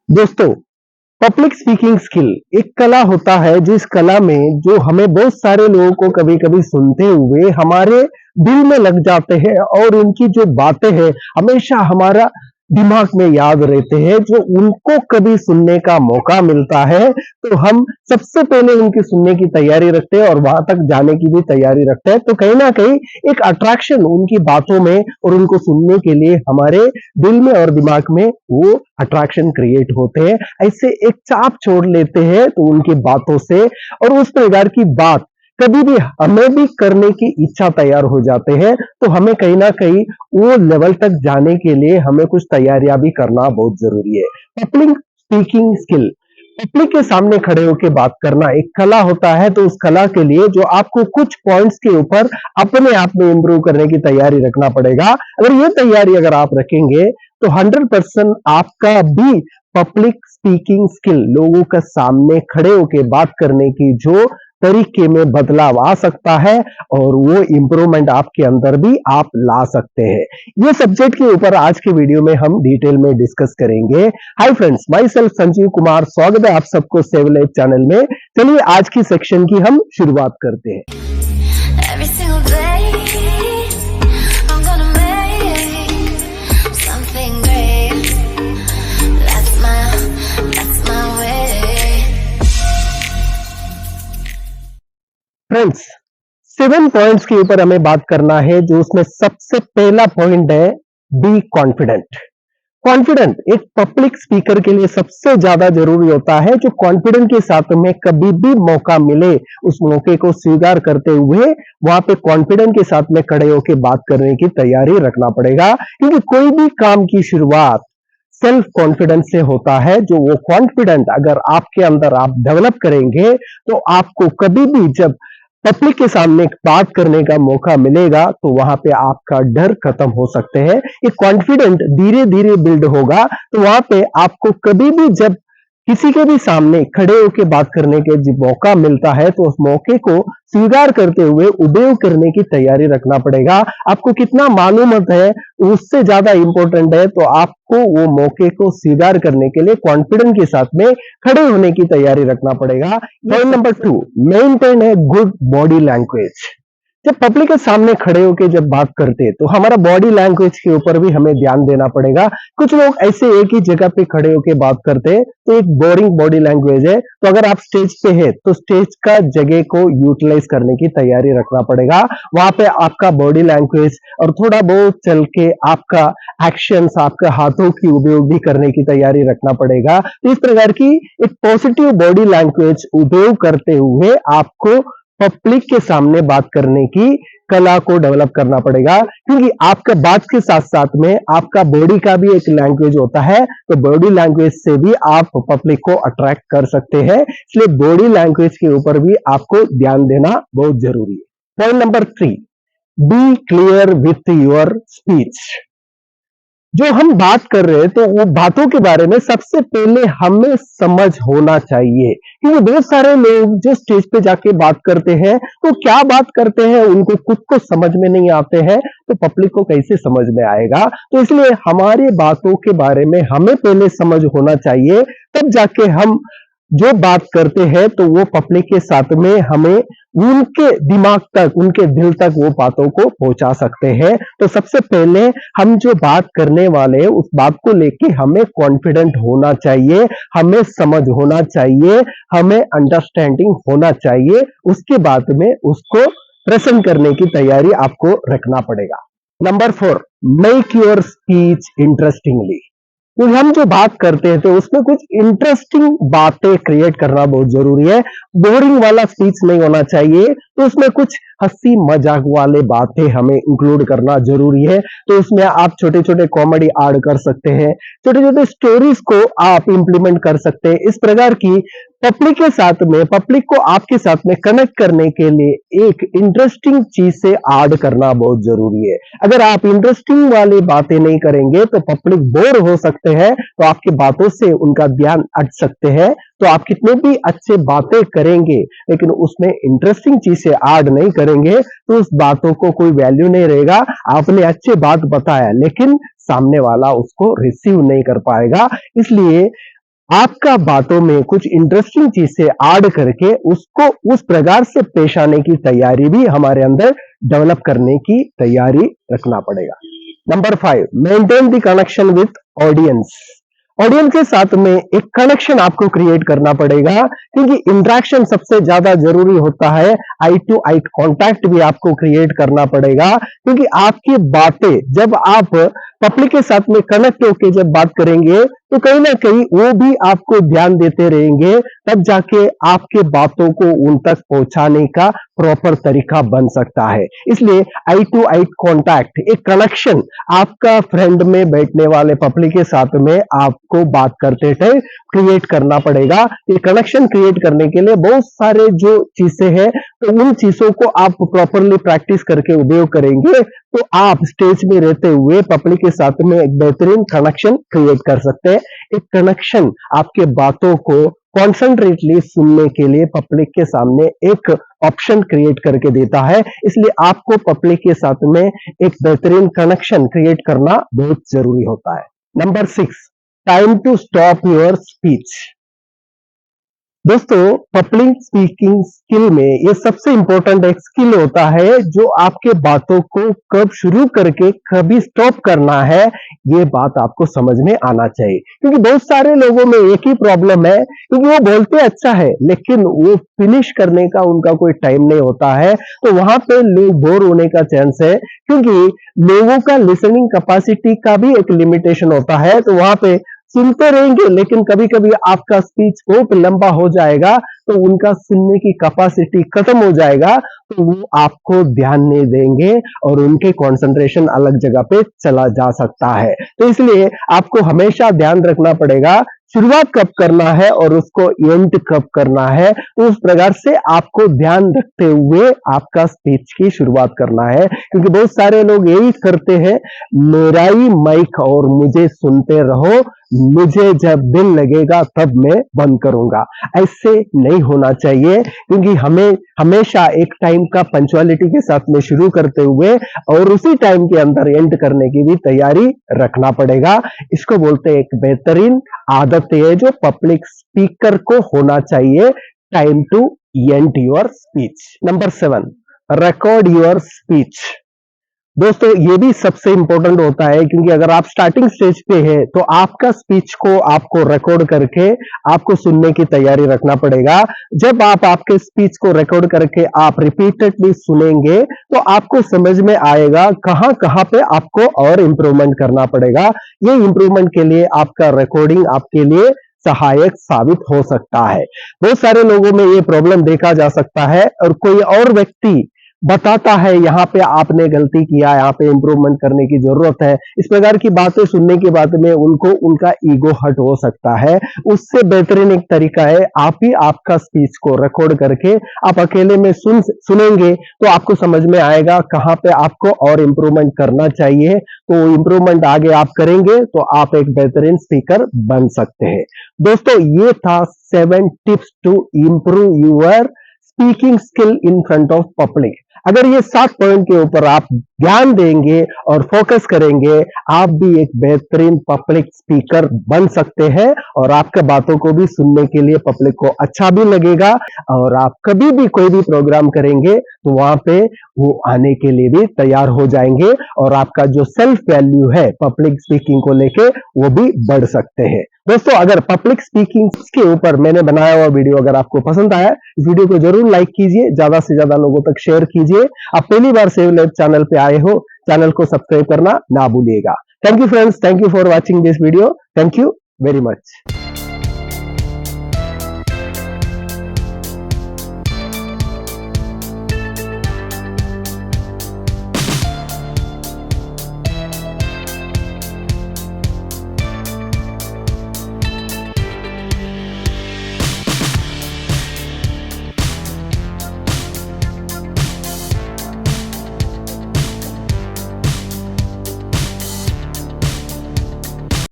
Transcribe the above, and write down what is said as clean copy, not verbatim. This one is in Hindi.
दोस्तों, पब्लिक स्पीकिंग स्किल एक कला होता है जिस कला में जो हमें बहुत सारे लोगों को कभी-कभी सुनते हुए हमारे दिल में लग जाते हैं और उनकी जो बातें हैं हमेशा हमारा दिमाग में याद रहते हैं। जो उनको कभी सुनने का मौका मिलता है तो हम सबसे पहले उनकी सुनने की तैयारी रखते हैं और वहां तक जाने की भी तैयारी रखते हैं। तो कहीं ना कहीं एक अट्रैक्शन उनकी बातों में और उनको सुनने के लिए हमारे दिल में और दिमाग में वो अट्रैक्शन क्रिएट होते हैं। ऐसे एक चाप छोड़ लेते हैं तो उनकी बातों से और उस प्रकार की बात कभी भी हमें भी करने की इच्छा तैयार हो जाते हैं। तो हमें कहीं ना कहीं वो लेवल तक जाने के लिए हमें कुछ तैयारियां भी करना बहुत जरूरी है। पब्लिक स्पीकिंग स्किल, पब्लिक के सामने खड़े होकर बात करना एक कला होता है। तो उस कला के लिए जो आपको कुछ पॉइंट्स के ऊपर अपने आप में इंप्रूव करने की तैयारी रखना पड़ेगा। अगर ये तैयारी अगर आप रखेंगे तो 100% आपका भी पब्लिक स्पीकिंग स्किल, लोगों के सामने खड़े होकर बात करने की जो तरीके में बदलाव आ सकता है और वो इंप्रूवमेंट आपके अंदर भी आप ला सकते हैं। ये सब्जेक्ट के ऊपर आज के वीडियो में हम डिटेल में डिस्कस करेंगे। Hi friends, my self Sanjeev Kumar, स्वागत है आप सबको सेव लाइफ चैनल में। चलिए आज की सेक्शन की हम शुरुआत करते हैं। फ्रेंड्स, 7 पॉइंट्स के ऊपर हमें बात करना है। जो उसमें सबसे पहला पॉइंट है बी कॉन्फिडेंट। कॉन्फिडेंट एक पब्लिक स्पीकर के लिए सबसे ज्यादा जरूरी होता है। जो कॉन्फिडेंट के साथ में कभी भी मौका मिले उस मौके को स्वीकार करते हुए वहां पे कॉन्फिडेंट के साथ में खड़े होकर बात करने की तैयारी रखना पड़ेगा। क्योंकि कोई भी काम की शुरुआत सेल्फ कॉन्फिडेंस से होता है। जो वो कॉन्फिडेंट अगर आपके अंदर आप डेवलप करेंगे तो आपको कभी भी जब पब्लिक के सामने बात करने का मौका मिलेगा तो वहां पे आपका डर खत्म हो सकते हैं। ये कॉन्फिडेंट धीरे धीरे बिल्ड होगा। तो वहां पे आपको कभी भी जब किसी के भी सामने खड़े होकर बात करने के जब मौका मिलता है तो उस मौके को स्वीकार करते हुए उपयोग करने की तैयारी रखना पड़ेगा। आपको कितना मालूम है उससे ज्यादा इंपॉर्टेंट है। तो आपको वो मौके को स्वीकार करने के लिए कॉन्फिडेंस के साथ में खड़े होने की तैयारी रखना पड़ेगा। पॉइंट नंबर 2, मेंटेन है गुड बॉडी लैंग्वेज। जब पब्लिक के सामने खड़े होकर जब बात करते हैं तो हमारा बॉडी लैंग्वेज के ऊपर भी हमें ध्यान देना पड़ेगा। कुछ लोग ऐसे एक ही जगह पे खड़े होकर बात करते हैं तो एक बोरिंग बॉडी लैंग्वेज है। तो अगर आप स्टेज पे है तो स्टेज का जगह को यूटिलाइज करने की तैयारी रखना पड़ेगा। वहां पे आपका बॉडी लैंग्वेज और थोड़ा बहुत चल के आपका एक्शंस, आपके हाथों की उपयोग भी करने की तैयारी रखना पड़ेगा। तो इस प्रकार की एक पॉजिटिव बॉडी लैंग्वेज उपयोग करते हुए आपको पब्लिक के सामने बात करने की कला को डेवलप करना पड़ेगा। क्योंकि आपका बात के साथ साथ में आपका बॉडी का भी एक लैंग्वेज होता है। तो बॉडी लैंग्वेज से भी आप पब्लिक को अट्रैक्ट कर सकते हैं। इसलिए बॉडी लैंग्वेज के ऊपर भी आपको ध्यान देना बहुत जरूरी है। Point number 3, be clear with your speech. जो हम बात कर रहे हैं तो वो बातों के बारे में सबसे पहले हमें समझ होना चाहिए। क्योंकि बहुत सारे लोग जो स्टेज पे जाके बात करते हैं तो क्या बात करते हैं उनको खुद को समझ में नहीं आते हैं। तो पब्लिक को कैसे समझ में आएगा। तो इसलिए हमारी बातों के बारे में हमें पहले समझ होना चाहिए। तब जाके हम जो बात करते हैं तो वो पब्लिक के साथ में हमें उनके दिमाग तक, उनके दिल तक वो बातों को पहुंचा सकते हैं। तो सबसे पहले हम जो बात करने वाले हैं उस बात को लेके हमें कॉन्फिडेंट होना चाहिए, हमें समझ होना चाहिए, हमें अंडरस्टैंडिंग होना चाहिए। उसके बाद में उसको प्रेजेंट करने की तैयारी आपको रखना पड़ेगा। Number 4, make your speech interestingly. क्योंकि हम जो बात करते हैं तो उसमें कुछ इंटरेस्टिंग बातें क्रिएट करना बहुत जरूरी है। बोरिंग वाला स्पीच नहीं होना चाहिए। तो उसमें कुछ हंसी मजाक वाले बातें हमें इंक्लूड करना जरूरी है। तो उसमें आप छोटे छोटे कॉमेडी ऐड कर सकते हैं, छोटे छोटे स्टोरीज को आप इंप्लीमेंट कर सकते हैं। इस प्रकार की पब्लिक के साथ में, पब्लिक को आपके साथ में कनेक्ट करने के लिए एक इंटरेस्टिंग चीज से ऐड करना बहुत जरूरी है। अगर आप इंटरेस्टिंग वाली बातें नहीं करेंगे तो पब्लिक बोर हो सकते हैं। तो आपकी बातों से उनका ध्यान हट सकते हैं। तो आप कितने भी अच्छे बातें करेंगे लेकिन उसमें इंटरेस्टिंग चीज से ऐड नहीं करेंगे तो उस बातों को कोई वैल्यू नहीं रहेगा। आपने अच्छी बात बताया लेकिन सामने वाला उसको रिसीव नहीं कर पाएगा। इसलिए आपका बातों में कुछ इंटरेस्टिंग चीज से ऐड करके उसको उस प्रकार से पेश आने की तैयारी भी हमारे अंदर डेवलप करने की तैयारी रखना पड़ेगा। Number 5, maintain the connection with audience. Audience के साथ में एक कनेक्शन आपको क्रिएट करना पड़ेगा, क्योंकि इंटरेक्शन सबसे ज्यादा जरूरी होता है। आई टू आई कांटेक्ट भी आपको क्रिएट करना पड़ेगा, क्योंकि आपकी बातें जब आप पब्लिक के साथ में कनेक्ट होकर जब बात करेंगे तो कहीं ना कहीं वो भी आपको ध्यान देते रहेंगे, तब जाके आपके बातों को उन तक पहुंचाने का प्रॉपर तरीका बन सकता है। इसलिए आई टू आई कांटेक्ट, एक कनेक्शन आपका फ्रेंड में बैठने वाले पब्लिक के साथ में आपको बात करते टाइम क्रिएट करना पड़ेगा। ये कनेक्शन क्रिएट करने के लिए बहुत सारे जो चीजें हैं, तो उन चीजों को आप प्रॉपरली प्रैक्टिस करके उपयोग करेंगे तो आप स्टेज में रहते हुए पब्लिक के साथ में एक बेहतरीन कनेक्शन क्रिएट कर सकते हैं। एक कनेक्शन आपके बातों को कॉन्सेंट्रेटली सुनने के लिए पब्लिक के सामने एक ऑप्शन क्रिएट करके देता है। इसलिए आपको पब्लिक के साथ में एक बेहतरीन कनेक्शन क्रिएट करना बहुत जरूरी होता है। Number 6, time to stop your speech. दोस्तों, पब्लिक स्पीकिंग स्किल में ये सबसे इंपॉर्टेंट एक स्किल होता है, जो आपके बातों को कब शुरू करके कभी स्टॉप करना है, ये बात आपको समझ में आना चाहिए। क्योंकि बहुत सारे लोगों में एक ही प्रॉब्लम है, क्योंकि वो बोलते अच्छा है लेकिन वो फिनिश करने का उनका कोई टाइम नहीं होता है, तो वहां पे लोग बोर होने का चांस है। क्योंकि लोगों का लिसनिंग कैपेसिटी का भी एक लिमिटेशन होता है, तो वहां पे सुनते रहेंगे लेकिन कभी कभी आपका स्पीच बहुत लंबा हो जाएगा, तो उनका सुनने की कैपेसिटी खत्म हो जाएगा, तो वो आपको ध्यान नहीं देंगे और उनके कंसंट्रेशन अलग जगह पे चला जा सकता है। तो इसलिए आपको हमेशा ध्यान रखना पड़ेगा शुरुआत कब करना है और उसको एंड कब करना है। तो उस प्रकार से आपको ध्यान रखते हुए आपका स्पीच की शुरुआत करना है, क्योंकि बहुत सारे लोग यही करते हैं, मेरा ही माइक और मुझे सुनते रहो, मुझे जब दिल लगेगा तब मैं बंद करूंगा। ऐसे नहीं होना चाहिए, क्योंकि हमें हमेशा एक टाइम का पंक्चुअलिटी के साथ में शुरू करते हुए और उसी टाइम के अंदर एंड करने की भी तैयारी रखना पड़ेगा। इसको बोलते हैं एक बेहतरीन आदत है जो पब्लिक स्पीकर को होना चाहिए, time to end your speech. Number 7, record your speech. दोस्तों, ये भी सबसे इंपॉर्टेंट होता है, क्योंकि अगर आप स्टार्टिंग स्टेज पे हैं तो आपका स्पीच को आपको रिकॉर्ड करके आपको सुनने की तैयारी रखना पड़ेगा। जब आप आपके स्पीच को रिकॉर्ड करके आप रिपीटेडली सुनेंगे तो आपको समझ में आएगा कहां कहां पे आपको और इंप्रूवमेंट करना पड़ेगा। ये इंप्रूवमेंट के लिए आपका रिकॉर्डिंग आपके लिए सहायक साबित हो सकता है। बहुत सारे लोगों में ये प्रॉब्लम देखा जा सकता है, और कोई और व्यक्ति बताता है यहाँ पे आपने गलती किया, यहाँ पे इंप्रूवमेंट करने की जरूरत है, इस प्रकार की बातें सुनने के बाद में उनको उनका ईगो हर्ट हो सकता है। उससे बेहतरीन एक तरीका है, आप ही आपका स्पीच को रिकॉर्ड करके आप अकेले में सुनेंगे तो आपको समझ में आएगा कहाँ पे आपको और इंप्रूवमेंट करना चाहिए। तो इंप्रूवमेंट आगे आप करेंगे तो आप एक बेहतरीन स्पीकर बन सकते हैं। दोस्तों, ये था 7 tips to improve your speaking skill in front of public. अगर ये 7 पॉइंट के ऊपर आप ध्यान देंगे और फोकस करेंगे, आप भी एक बेहतरीन पब्लिक स्पीकर बन सकते हैं, और आपके बातों को भी सुनने के लिए पब्लिक को अच्छा भी लगेगा, और आप कभी भी कोई भी प्रोग्राम करेंगे तो वहां पे वो आने के लिए भी तैयार हो जाएंगे, और आपका जो सेल्फ वैल्यू है पब्लिक स्पीकिंग को लेके वो भी बढ़ सकते हैं। दोस्तों, अगर पब्लिक स्पीकिंग के ऊपर मैंने बनाया हुआ वीडियो अगर आपको पसंद आया, इस वीडियो को जरूर लाइक कीजिए, ज्यादा से ज्यादा लोगों तक शेयर कीजिए। आप पहली बार सेव लाइफ चैनल पे आए हो, चैनल को सब्सक्राइब करना ना भूलिएगा। Thank you friends, thank you for watching this video, thank you very much.